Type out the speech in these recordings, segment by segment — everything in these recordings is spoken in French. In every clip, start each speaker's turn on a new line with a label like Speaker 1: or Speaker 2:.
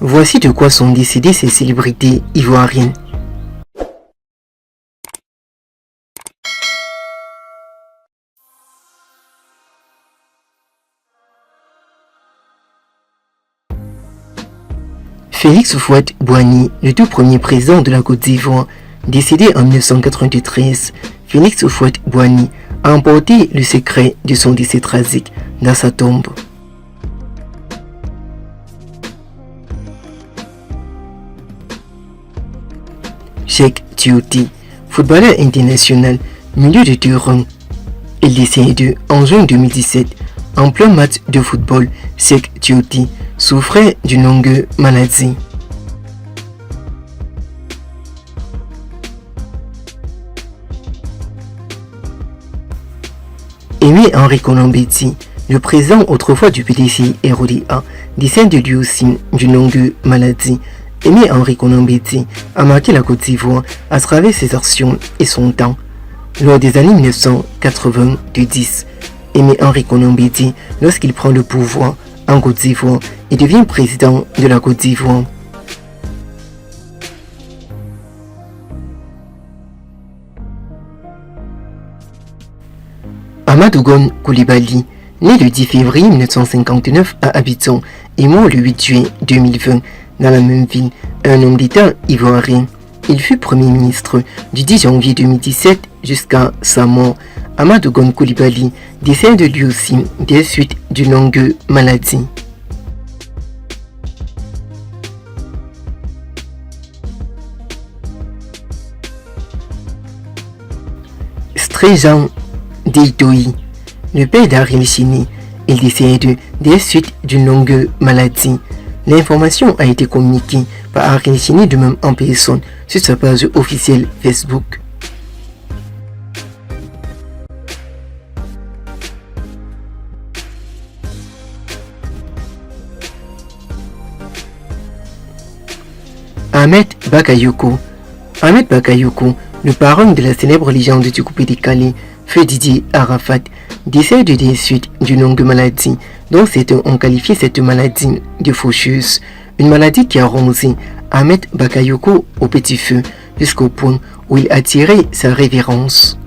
Speaker 1: Voici de quoi sont décédées ces célébrités ivoiriennes. Félix Houphouët-Boigny, le tout premier président de la Côte d'Ivoire, décédé en 1993, Félix Houphouët-Boigny a emporté le secret de son décès tragique dans sa tombe. Cheikh Tioté, footballeur international, milieu de terrain, est décédé en juin 2017. En plein match de football, Cheikh Tioté souffrait d'une longue maladie. Aimé-Henri Konan-Bédié, le président autrefois du PDC RODA, décède lui aussi d'une longue maladie. Aimé-Henri Konan-Bédié a marqué la Côte d'Ivoire à travers ses actions et son temps. Lors des années 1990, Aimé-Henri Konan-Bédié, lorsqu'il prend le pouvoir en Côte d'Ivoire et devient président de la Côte d'Ivoire. Amadou Gon Coulibaly, né le 10 février 1959 à Abidjan et mort le 8 juin 2020 dans la même ville, un homme d'État ivoirien. Il fut Premier ministre du 10 janvier 2017 jusqu'à sa mort. Amadou Gon Coulibaly décède lui aussi des suites d'une longue maladie. Stréjan Deitoy, le père d'Ariel Chéni, est décédé des suites d'une longue maladie. L'information a été communiquée par Ariel Chéni de même en personne sur sa page officielle Facebook. Ahmed Bakayoko. Ahmed Bakayoko, le parrain de la célèbre légende du coupé décalé, feu Didier Arafat, décède des suites d'une longue maladie, dont certains ont qualifié cette maladie de faucheuse, une maladie qui a rongé Ahmed Bakayoko au petit feu, jusqu'au point où il attirait sa révérence.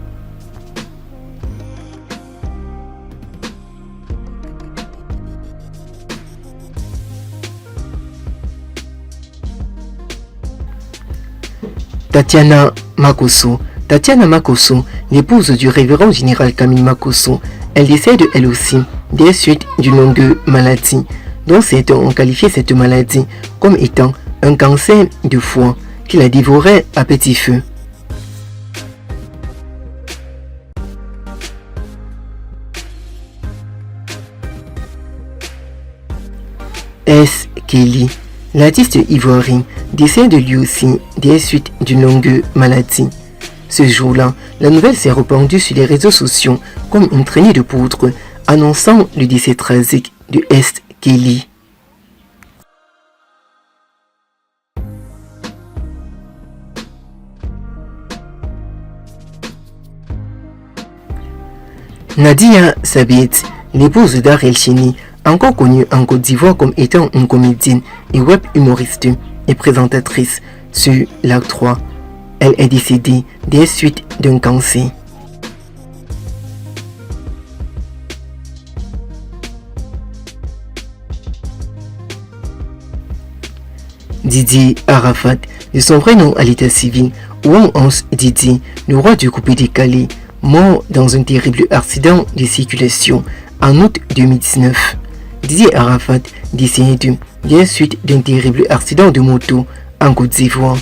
Speaker 1: Tatiana Makosso. Tatiana Makosso, l'épouse du révérend général Camille Makosso, elle décède elle aussi des suites d'une longue maladie, dont certains ont qualifié cette maladie comme étant un cancer de foie qui la dévorait à petit feu. S. Kelly, l'artiste ivoirien, décède lui aussi des suites d'une longue maladie. Ce jour-là, la nouvelle s'est répandue sur les réseaux sociaux comme une traînée de poudre, annonçant le décès tragique de S. Kelly. Nadia Sabit, l'épouse d'Ariel Chéni, encore connue en Côte d'Ivoire comme étant une comédienne et web humoriste et présentatrice sur l'Act 3. Elle est décédée des suites d'un cancer. Didier Arafat, de son vrai nom à l'état civil, Ouang Hans Didier, le roi du coupé décalé, mort dans un terrible accident de circulation en août 2019. Didier Arafat décédé des suites d'un terrible accident de moto en Côte d'Ivoire.